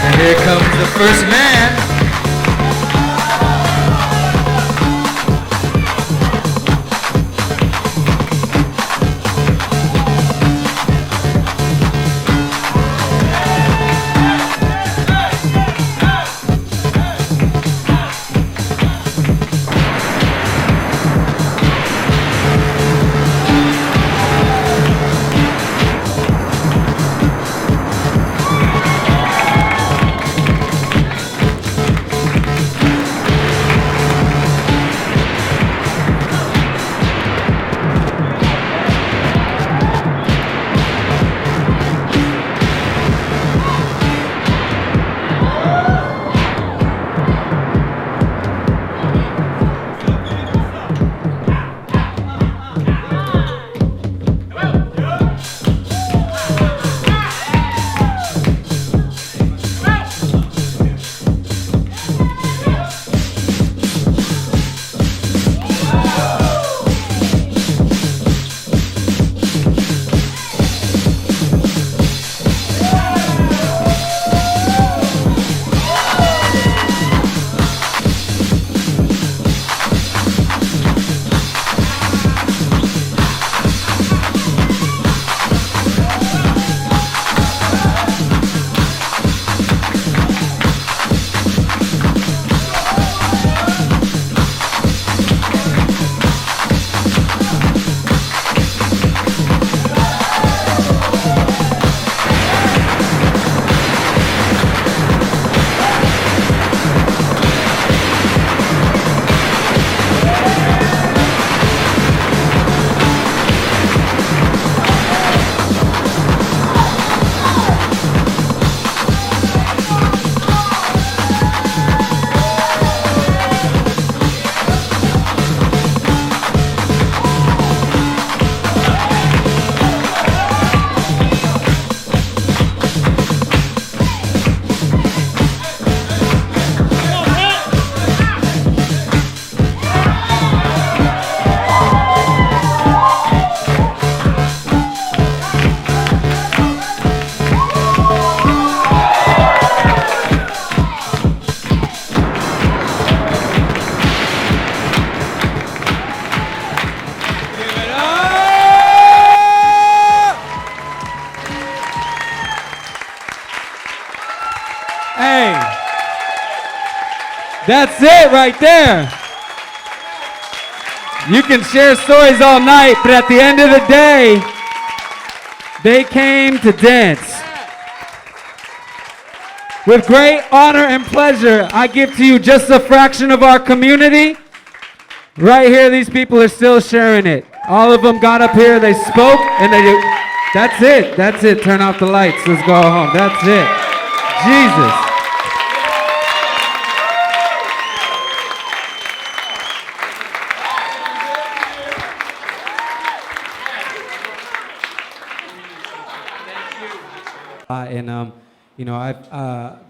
And here comes the first man. That's it right there. You can share stories all night, but at the end of the day, they came to dance. With great honor and pleasure, I give to you just a fraction of our community. Right here, these people are still sharing it. All of them got up here, they spoke, and that's it. That's it. Turn off the lights. Let's go home. That's it. Jesus.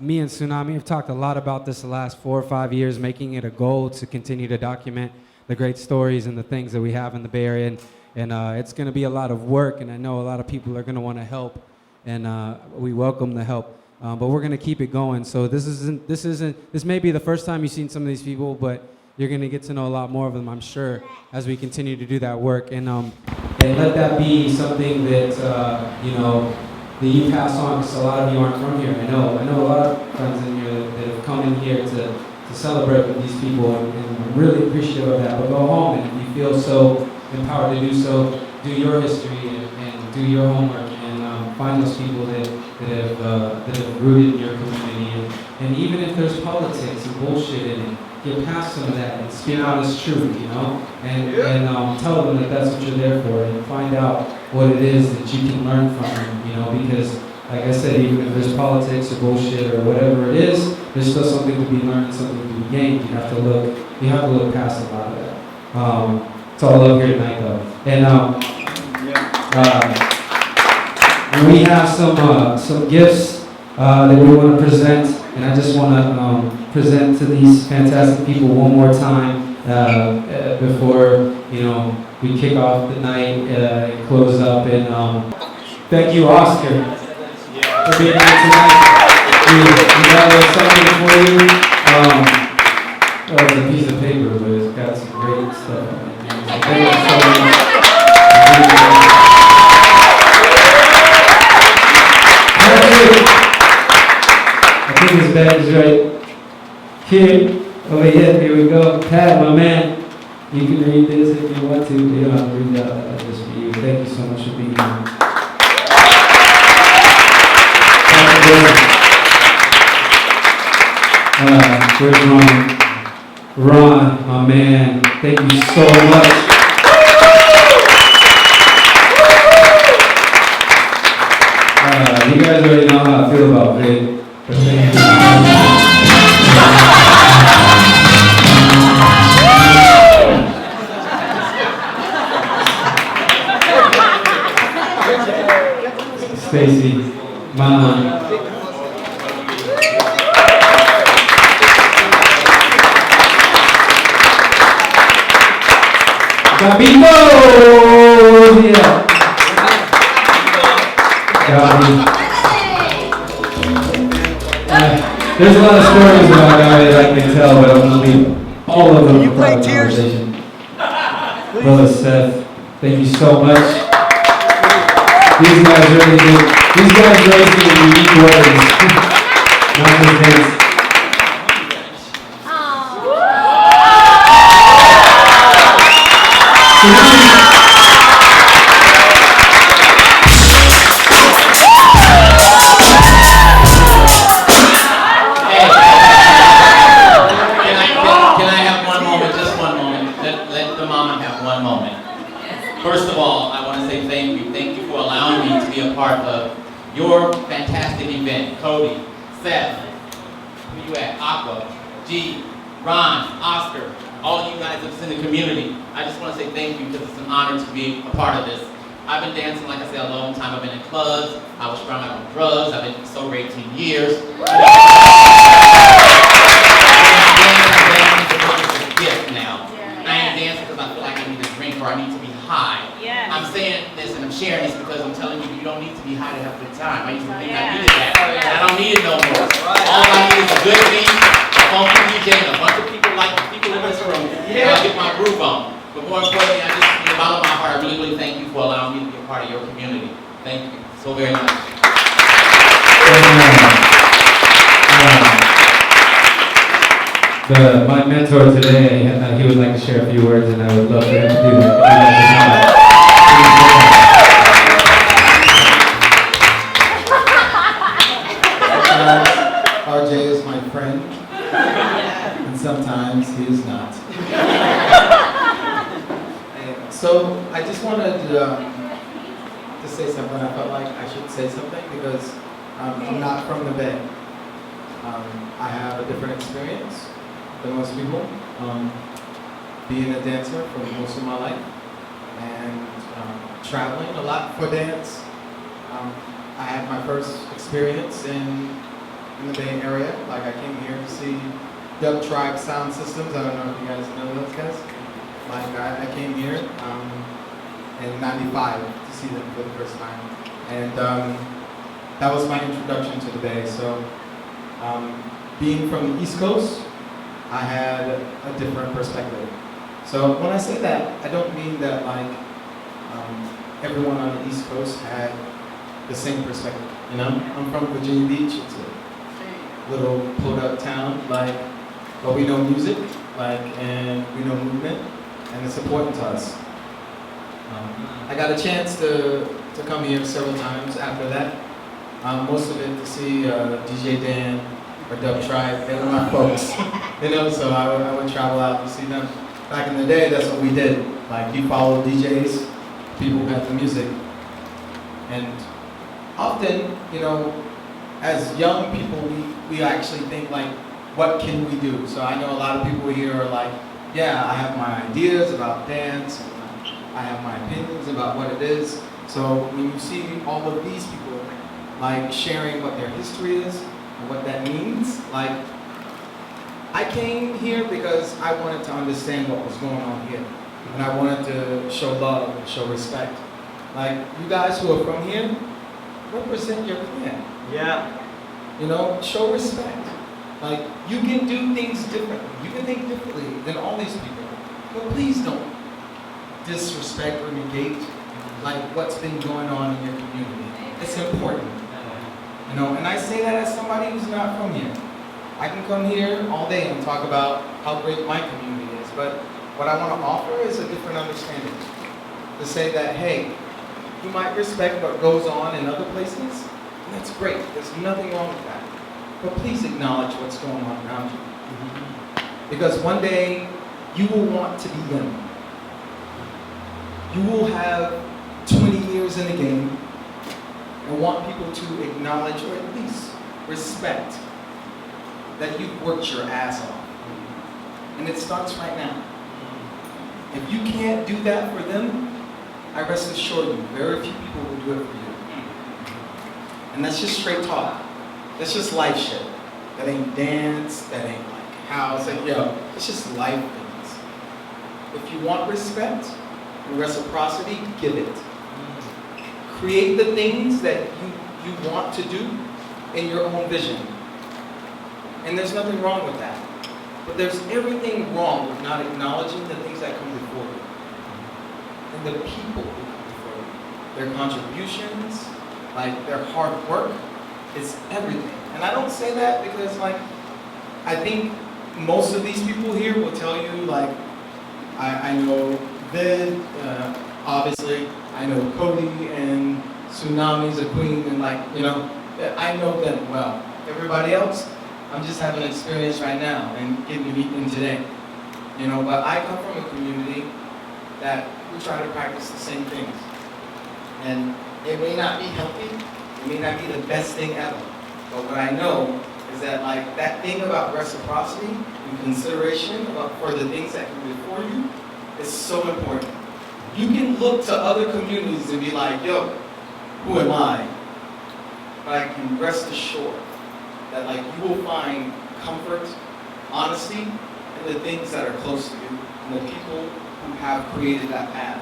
Me and Tsunami have talked a lot about this the last 4 or 5 years, making it a goal to continue to document the great stories and the things that we have in the Bay Area. And it's going to be a lot of work, and I know a lot of people are going to want to help, and we welcome the help. But we're going to keep it going. So this may be the first time you've seen some of these people, but you're going to get to know a lot more of them, I'm sure, as we continue to do that work. And let that be something that that you pass on, because a lot of you aren't from here. I know a lot of friends in here that have come in here to celebrate with these people, and I'm really appreciative of that. But go home, and if you feel so empowered to do so, do your history and do your homework, and find those people that have rooted in your community. And even if there's politics and bullshit in it, get past some of that and speak out as truth, and tell them that that's what you're there for, and find out what it is that you can learn from them, because like I said, even if there's politics or bullshit or whatever it is, there's still something to be learned, something to be gained. You have to look past a lot of that. It's all love here tonight, though. And we have some gifts that we want to present, and I just want to present to these fantastic people one more time before we kick off the night and close up. And thank you, Oscar, for being here tonight. We got something for you. It's a piece of paper, but it's got some great stuff on it. Thank you so much. I think his bag is right here. Oh yeah, here we go. Pat, my man. You can read this if you want to. You don't have to read that. Just for you. Thank you so much for being here. Where's Ron? Ron, my man. Thank you so much. You guys already know how I feel about Vid. But thank you. Stacey, Mama. Gabriel! Yeah. There's a lot of stories about Gabriel that I can tell, but I'm going to leave all of them for private conversation. Brother Seth, thank you so much. These guys really did. These guys raised me in unique ways. Not just dance. First of all, I want to say thank you. Thank you for allowing me to be a part of your fantastic event. Cody, Seth, where you at? Aqua, G, Ron, Oscar, all you guys that's in the community. I just want to say thank you because it's an honor to be a part of this. I've been dancing, like I said, a long time. I've been in clubs. I was strung out on drugs. I've been sober 18 years. I ain't dancing because I feel like I need to drink or I need to be high. Yes. I'm saying this and I'm sharing this because I'm telling you, you don't need to be high to have a good time. I used to think I needed that. And I don't need it no more. All I need is a good beat, a funky DJ, and a bunch of people like the people in this room. And I'll get my groove on. But more importantly, I just, from the bottom of my heart, I really, really thank you for allowing me to be a part of your community. Thank you so very much. My mentor today, he would like to share a few words, and I would love for him to do that. RJ is my friend, and sometimes he is not. So I just wanted to say something. I felt like I should say something because I'm not from the Bay. I have a different experience than most people, being a dancer for most of my life, and traveling a lot for dance. I had my first experience in the Bay Area. Like, I came here to see Dub Tribe Sound Systems. I don't know if you guys know those guys. Like, I came here in '95 to see them for the first time, and that was my introduction to the Bay. So, being from the East Coast, I had a different perspective. So when I say that, I don't mean that like everyone on the East Coast had the same perspective. You know, I'm from Virginia Beach. It's a little pulled-up town, like, but we know music, like, and we know movement, and it's important to us. I got a chance to come here several times after that. Most of it to see DJ Dan or Dub Tribe. They were my folks, you know, so I would travel out to see them. Back in the day, that's what we did. Like, you follow DJs, people who had the music. And often, you know, as young people, we actually think like, what can we do? So I know a lot of people here are like, yeah, I have my ideas about dance, and I have my opinions about what it is. So when you see all of these people like sharing what their history is and what that means, like, I came here because I wanted to understand what was going on here. And I wanted to show love and show respect. Like, you guys who are from here, represent your clan. Yeah. You know, show respect. Like, you can do things differently. You can think differently than all these people. But please don't disrespect or negate like what's been going on in your community. It's important. You know, and I say that as somebody who's not from here. I can come here all day and talk about how great my community is, but what I want to offer is a different understanding. To say that, hey, you might respect what goes on in other places, and that's great. There's nothing wrong with that. But please acknowledge what's going on around you. Because one day, you will want to be them. You will have 20 years in the game and want people to acknowledge or at least respect that you've worked your ass off. And it starts right now. If you can't do that for them, I rest assured you, very few people will do it for you. And that's just straight talk. That's just life shit. That ain't dance, that ain't like house, and it's just life things. If you want respect and reciprocity, give it. Create the things that you want to do in your own vision. And there's nothing wrong with that. But there's everything wrong with not acknowledging the things that come before you. And the people who come before you. Their contributions, like their hard work, it's everything. And I don't say that because like, I think most of these people here will tell you like, I know Vid, obviously, I know Cody and Tsunami's a queen and like, you know, I know them well. Everybody else, I'm just having an experience right now and getting to meet them today. You know, but I come from a community that we try to practice the same things. And it may not be healthy, it may not be the best thing ever. But what I know is that like that thing about reciprocity and consideration for the things that come before you is so important. You can look to other communities and be like, yo, who am I? But I can rest assured that like you will find comfort, honesty, in the things that are close to you and the people who have created that path.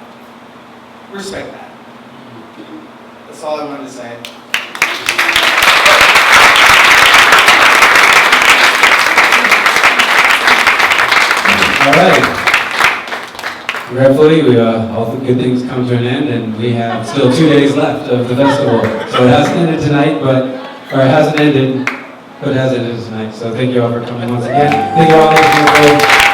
Respect that. That's all I wanted to say. All right. Regretfully, all the good things come to an end, and we have still 2 days left of the festival. So it hasn't ended tonight, or it hasn't ended but as it is tonight. So thank you all for coming once again. Thank you all.